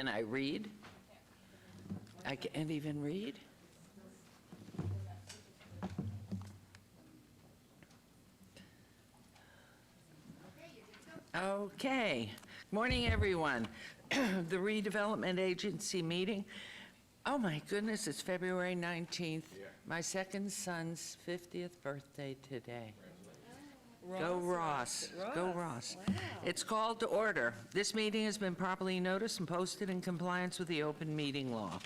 Can I read? I can't even read? Okay. Morning, everyone. The Redevelopment Agency meeting. Oh my goodness, it's February 19th. Yeah. My second son's 50th birthday today. Go Ross. Go Ross. Wow. It's called to order. This meeting has been properly noticed and posted in compliance with the open meeting law.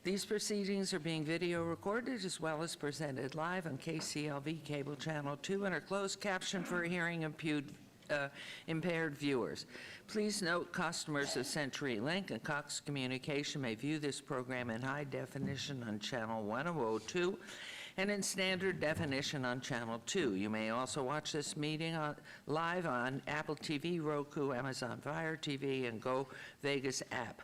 These proceedings are being video recorded as well as presented live on KCLV Cable Channel 2 and are closed captioned for hearing impaired viewers. Please note customers of CenturyLink and Cox Communication may view this program in high definition on channel 1002 and in standard definition on channel 2. You may also watch this meeting live on Apple TV, Roku, Amazon Fire TV, and Go Vegas app.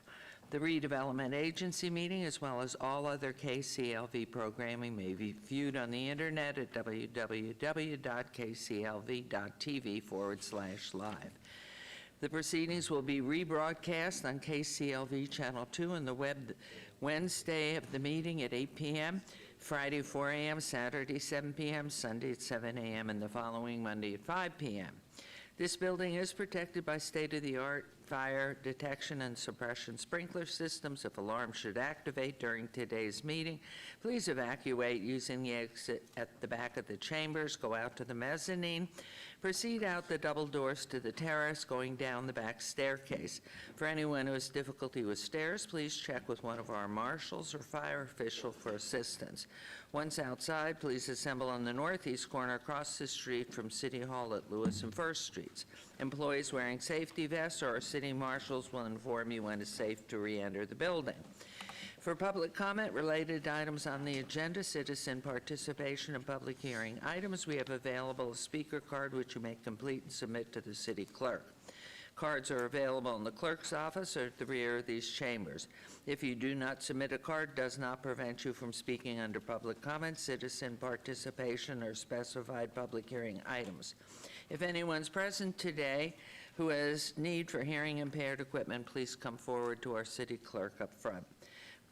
The Redevelopment Agency meeting, as well as all other KCLV programming, may be viewed on the internet at www.kclv.tv/live. The proceedings will be rebroadcast on KCLV Channel 2 and the web Wednesday of the meeting at 8 p.m., Friday 4 a.m., Saturday 7 p.m., Sunday at 7 a.m., and the following Monday at 5 p.m. This building is protected by state-of-the-art fire detection and suppression sprinkler systems. If alarms should activate during today's meeting, please evacuate using the exit at the back of the chambers. Go out to the mezzanine. Proceed out the double doors to the terrace, going down the back staircase. For anyone who has difficulty with stairs, please check with one of our marshals or fire official for assistance. Once outside, please assemble on the northeast corner across the street from City Hall at Lewis and First Streets. Employees wearing safety vests or our city marshals will inform you when it's safe to re-enter the building. For public comment related to items on the agenda, citizen participation and public hearing items, we have available a speaker card which you may complete and submit to the city clerk. Cards are available in the clerk's office or at the rear of these chambers. If you do not submit a card, it does not prevent you from speaking under public comment, citizen participation, or specified public hearing items. If anyone's present today who has need for hearing impaired equipment, please come forward to our city clerk up front.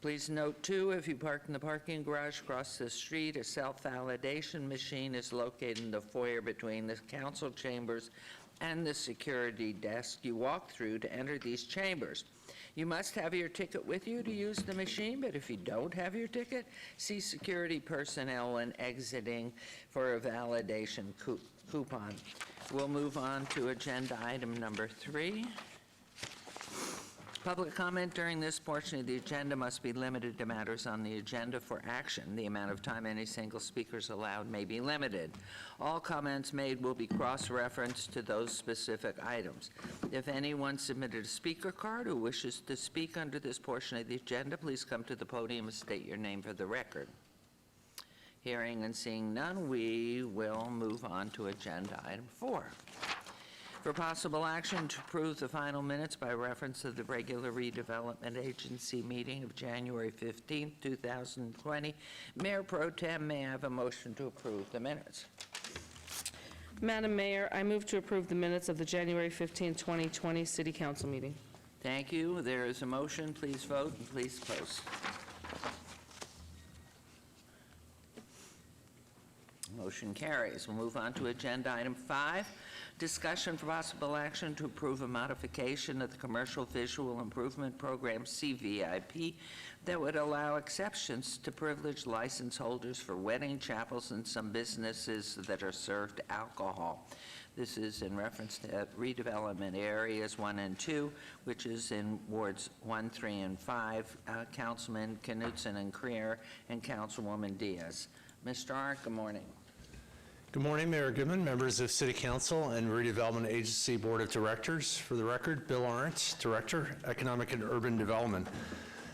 Please note, too, if you park in the parking garage across the street, a self-validation machine is located in the foyer between the council chambers and the security desk you walk through to enter these chambers. You must have your ticket with you to use the machine, but if you don't have your ticket, see security personnel when exiting for a validation coupon. We'll move on to agenda item number 3. Public comment during this portion of the agenda must be limited to matters on the agenda for action. The amount of time any single speaker is allowed may be limited. All comments made will be cross-referenced to those specific items. If anyone submitted a speaker card who wishes to speak under this portion of the agenda, please come to the podium and state your name for the record. Hearing and seeing none, we will move on to agenda item 4. For possible action to approve the final minutes by reference to the regular Redevelopment Agency meeting of January 15, 2020, Mayor Pro Tem, may I have a motion to approve the minutes? Madam Mayor, I move to approve the minutes of the January 15, 2020 City Council meeting. Thank you. There is a motion. Please vote and please post. Motion carries. We'll move on to agenda item 5. Discussion for possible action to approve a modification of the Commercial Visual Improvement Program, CVIP, that would allow exceptions to privileged license holders for wedding chapels and some businesses that are served alcohol. This is in reference to redevelopment areas 1 and 2, which is in wards 1, 3, and 5. Councilman Knutson and Creer and Councilwoman Diaz. Mr. Arndt, good morning. Good morning, Mayor Goodman, members of City Council and Redevelopment Agency Board of Directors. For the record, Bill Arndt, Director, Economic and Urban Development.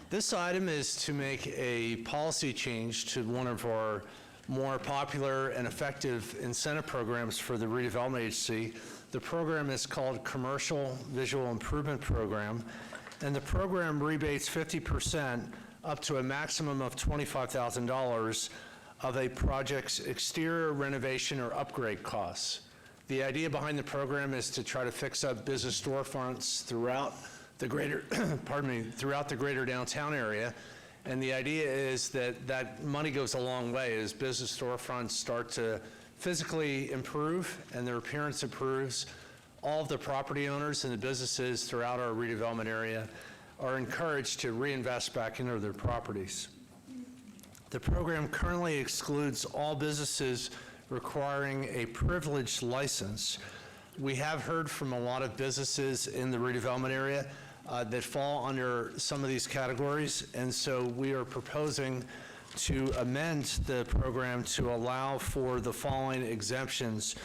This item is to make a policy change to one of our more popular and effective incentive programs for the Redevelopment Agency. The program is called Commercial Visual Improvement Program, and the program rebates 50% up to a maximum of $25,000 of a project's exterior renovation or upgrade costs. The idea behind the program is to try to fix up business storefronts throughout the greater, pardon me, throughout the greater downtown area. And the idea is that that money goes a long way as business storefronts start to physically improve and their appearance improves. All of the property owners and the businesses throughout our redevelopment area are encouraged to reinvest back into their properties. The program currently excludes all businesses requiring a privileged license. We have heard from a lot of businesses in the redevelopment area that fall under some of these categories, and so we are proposing to amend the program to allow for the following exemptions,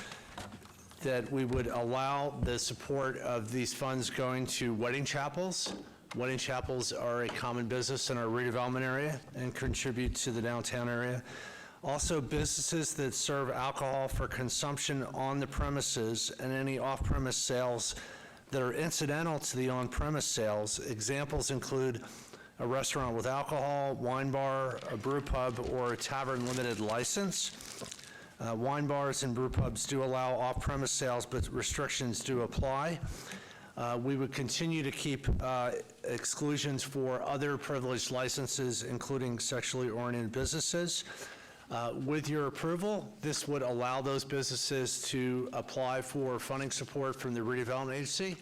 that we would allow the support of these funds going to wedding chapels. Wedding chapels are a common business in our redevelopment area and contribute to the downtown area. Also, businesses that serve alcohol for consumption on the premises and any off-premise sales that are incidental to the on-premise sales. Examples include a restaurant with alcohol, wine bar, a brew pub, or a tavern limited license. Wine bars and brew pubs do allow off-premise sales, but restrictions do apply. We would continue to keep exclusions for other privileged licenses, including sexually oriented businesses. With your approval, this would allow those businesses to apply for funding support from the Redevelopment Agency.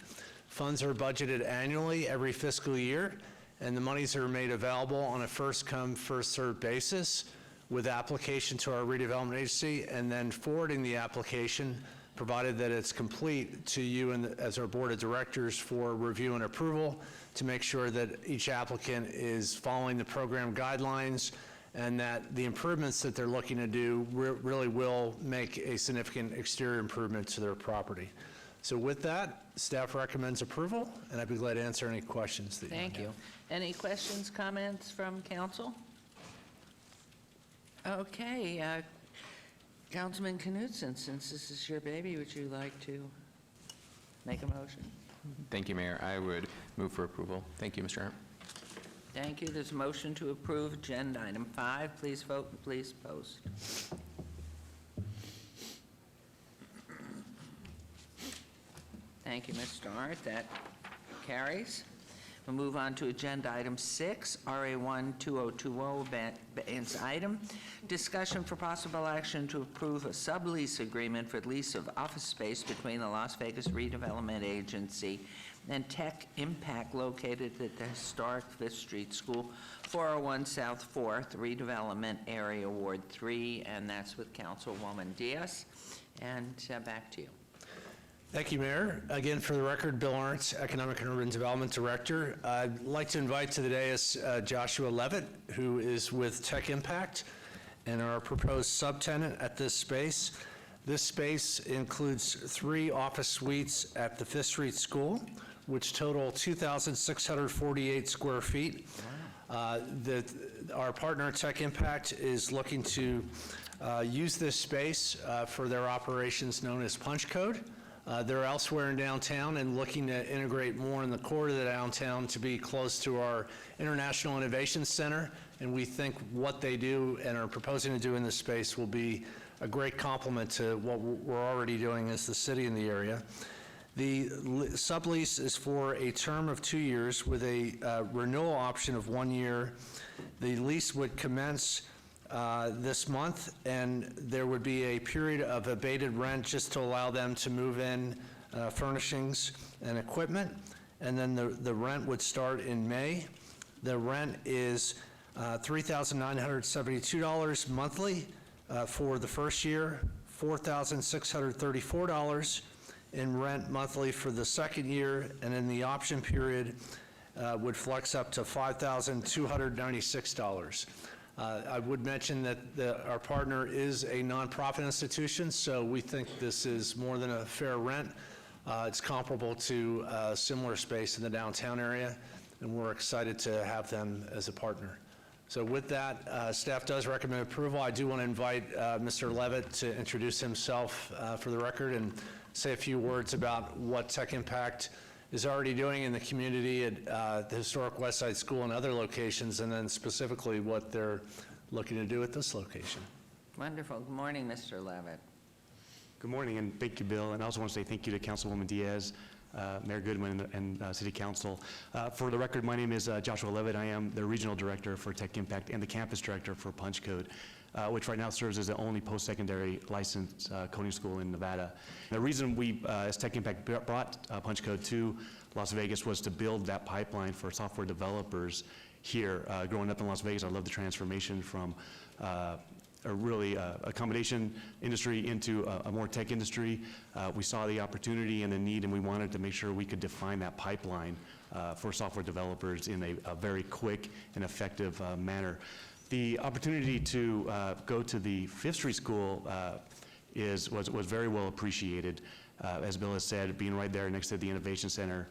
Funds are budgeted annually every fiscal year, and the monies are made available on a first-come, first-served basis with application to our Redevelopment Agency, and then forwarding the application, provided that it's complete, to you and as our Board of Directors for review and approval to make sure that each applicant is following the program guidelines and that the improvements that they're looking to do really will make a significant exterior improvement to their property. So with that, staff recommends approval, and I'd be glad to answer any questions that you might have. Thank you. Any questions, comments from council? Okay, Councilman Knutson, since this is your baby, would you like to make a motion? Thank you, Mayor. I would move for approval. Thank you, Mr. Arndt. Thank you. There's a motion to approve agenda item 5. Please vote and please post. Thank you, Mr. Arndt. That carries. We'll move on to agenda item 6, RA1-2020, abeyance item. Discussion for possible action to approve a sublease agreement for lease of office space between the Las Vegas Redevelopment Agency and Tech Impact located at the historic 5th Street School, 401 South 4th, Redevelopment Area Ward 3, and that's with Councilwoman Diaz. And back to you. Thank you, Mayor. Again, for the record, Bill Arndt, Economic and Urban Development Director. I'd like to invite to the dais Joshua Levitt, who is with Tech Impact and our proposed subtenant at this space. This space includes 3 office suites at the 5th Street School, which total 2,648 square feet. Our partner, Tech Impact, is looking to use this space for their operations known as Punch Code. They're elsewhere in downtown and looking to integrate more in the core of the downtown to be close to our International Innovation Center, and we think what they do and are proposing to do in this space will be a great complement to what we're already doing as the city in the area. The sublease is for a term of 2 years with a renewal option of 1 year. The lease would commence this month, and there would be a period of abated rent just to allow them to move in furnishings and equipment, and then the rent would start in May. The rent is $3,972 monthly for the first year, $4,634 in rent monthly for the second year, and in the option period would flex up to $5,296. I would mention that our partner is a nonprofit institution, so we think this is more than a fair rent. It's comparable to a similar space in the downtown area, and we're excited to have them as a partner. So with that, staff does recommend approval. I do want to invite Mr. Levitt to introduce himself for the record and say a few words about what Tech Impact is already doing in the community at the historic West Side School and other locations, and then specifically what they're looking to do at this location. Wonderful. Good morning, Mr. Levitt. Good morning, and thank you, Bill. And I also want to say thank you to Councilwoman Diaz Mayor Goodman and City Council. For the record, my name is Joshua Levitt. I am the Regional Director for Tech Impact and the Campus Director for Punch Code, which right now serves as the only post-secondary licensed coding school in Nevada. The reason we, as Tech Impact, brought Punch Code to Las Vegas was to build that pipeline for software developers here. Growing up in Las Vegas, I love the transformation from a really accommodation industry into a more tech industry. We saw the opportunity and the need, and we wanted to make sure we could define that pipeline for software developers in a very quick and effective manner. The opportunity to go to the Fifth Street School was very well appreciated. As Bill has said, being right there next to the Innovation Center,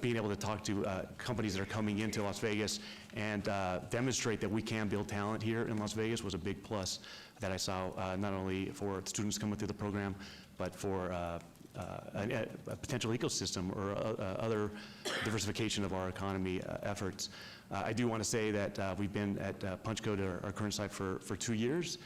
being able to talk to companies that are coming into Las Vegas and demonstrate that we can build talent here in Las Vegas was a big plus that I saw, not only for students coming through the program, but for a potential ecosystem or other diversification of our economy efforts. I do want to say that we've been at Punch Code, our current site, for 2 years.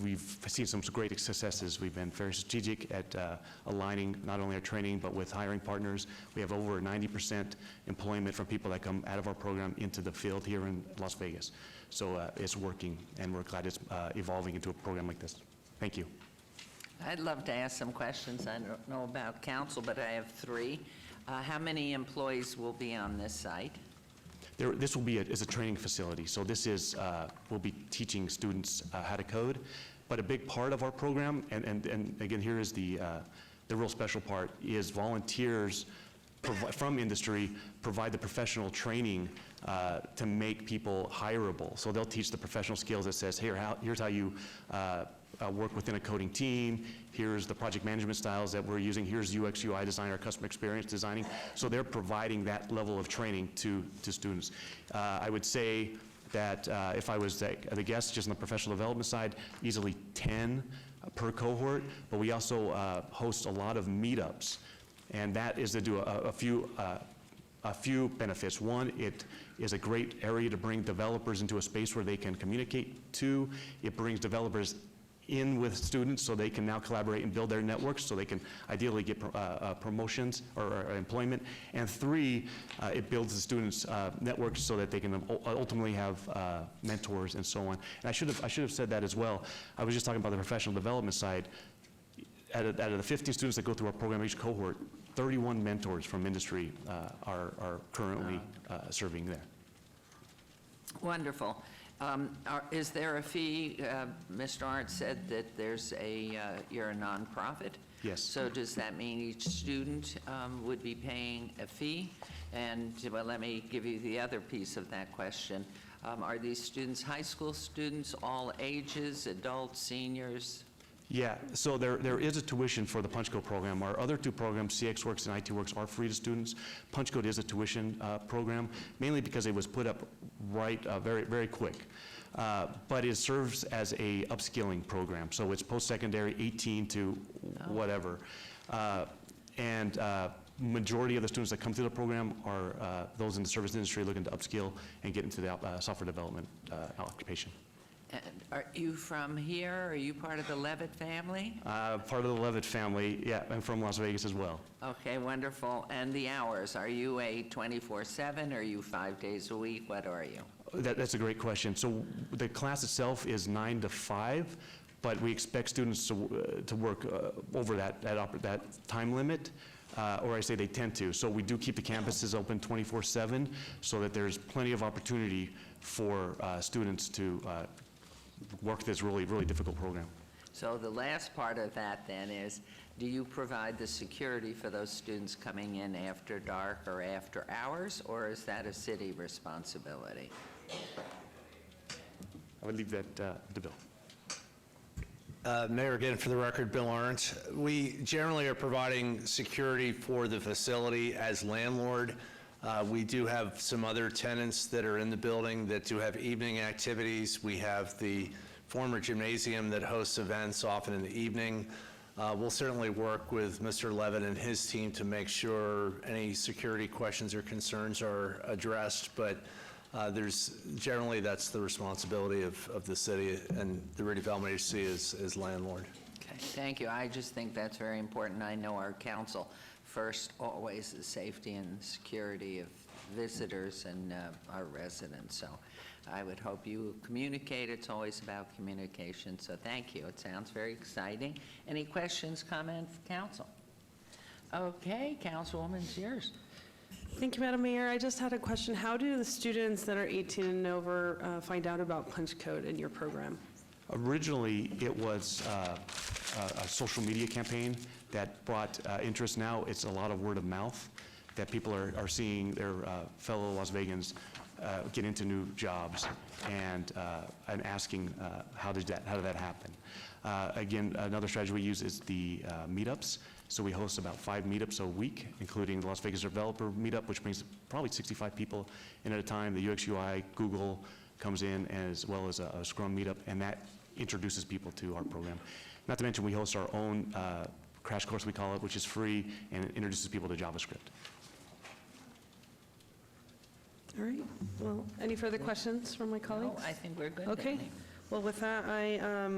We've seen some great successes. We've been very strategic at aligning not only our training, but with hiring partners. We have over 90% employment from people that come out of our program into the field here in Las Vegas. So it's working, and we're glad it's evolving into a program like this. Thank you. I'd love to ask some questions. I don't know about council, but I have 3. How many employees will be on this site? This will be is a training facility, so this is, we'll be teaching students how to code, but a big part of our program, and again, here is the real special part, is volunteers from industry provide the professional training to make people hireable. So they'll teach the professional skills that says, here's how you work within a coding team, here's the project management styles that we're using, here's UX, UI design, or customer experience designing. So they're providing that level of training to students. I would say that if I was the guest, just on the professional development side, easily 10 per cohort, but we also host a lot of meetups, and that is to do a few benefits. One, it is a great area to bring developers into a space where they can communicate. 2, it brings developers in with students so they can now collaborate and build their networks so they can ideally get promotions or employment. And 3, it builds the students' networks so that they can ultimately have mentors and so on. And I should have said that as well. I was just talking about the professional development side. Out of the 15 students that go through our program, each cohort, 31 mentors from industry are currently serving there. Wonderful. Is there a fee? Mr. Arndt said that you're a nonprofit. Yes. So does that mean each student would be paying a fee? And well, let me give you the other piece of that question. Are these students high school students, all ages, adults, seniors? Yeah, so there is a tuition for the Punch Code program. Our other 2 programs, CX Works and IT Works, are free to students. Punch Code is a tuition program, mainly because it was put up very, very quick. But it serves as a upskilling program, so it's post-secondary, 18 to whatever. And majority of the students that come through the program are those in the service industry looking to upskill and get into the software development occupation. And are you from here? Are you part of the Levitt family? Part of the Levitt family, yeah, I'm from Las Vegas as well. Okay, wonderful. And the hours, are you a 24/7? Are you 5 days a week? What are you? That's a great question. So the class itself is 9 to 5, but we expect students to work over that time limit, or I say they tend to. So we do keep the campuses open 24/7 so that there's plenty of opportunity for students to work this really, really difficult program. So the last part of that then is, do you provide the security for those students coming in after dark or after hours, or is that a city responsibility? I would leave that to Bill. Mayor, again, for the record, Bill Arndt. We generally are providing security for the facility as landlord. We do have some other tenants that are in the building that do have evening activities. We have the former gymnasium that hosts events often in the evening. We'll certainly work with Mr. Levitt and his team to make sure any security questions or concerns are addressed, but generally that's the responsibility of the city and the redevelopment agency as landlord. Okay, thank you. I just think that's very important. I know our council first always is safety and security of visitors and our residents. So I would hope you communicate. It's always about communication. So thank you. It sounds very exciting. Any questions, comments, council? Okay, Councilwoman, it's yours. Thank you, Madam Mayor. I just had a question. How do the students that are 18 and over find out about Punch Code in your program? Originally, it was a social media campaign that brought interest. Now it's a lot of word of mouth that people are seeing their fellow Las Vegans get into new jobs and asking how did that happen. Again, another strategy we use is the meetups. So we host about 5 meetups a week, including the Las Vegas Developer Meetup, which brings probably 65 people in at a time. The UX UI, Google comes in, as well as a Scrum meetup, and that introduces people to our program. Not to mention, we host our own crash course, we call it, which is free, and it introduces people to JavaScript. All right. Well, any further questions from my colleagues? No, I think we're good. Okay. Danny. Well, with that, I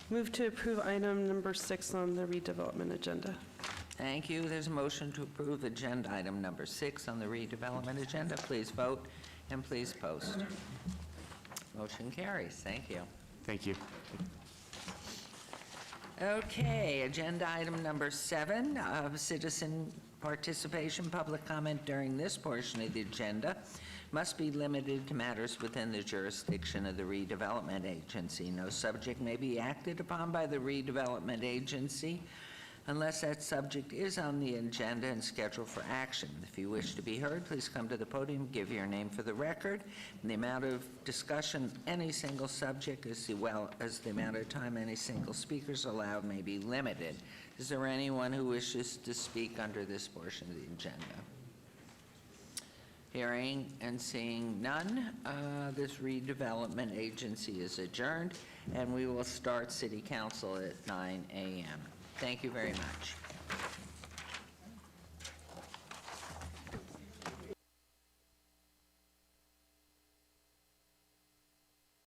move to approve item number 6 on the redevelopment agenda. Thank you. There's a motion to approve agenda item number 6 on the redevelopment agenda. Please vote and please post. Motion carries. Thank you. Thank you. Okay, agenda item number 7, citizen participation. Public comment during this portion of the agenda must be limited to matters within the jurisdiction of the redevelopment agency. No subject may be acted upon by the redevelopment agency unless that subject is on the agenda and scheduled for action. If you wish to be heard, please come to the podium, give your name for the record, and the amount of discussion any single subject, as well as the amount of time any single speaker is allowed, may be limited. Is there anyone who wishes to speak under this portion of the agenda? Hearing and seeing none, this redevelopment agency is adjourned, and we will start city council at 9 a.m. Thank you very much.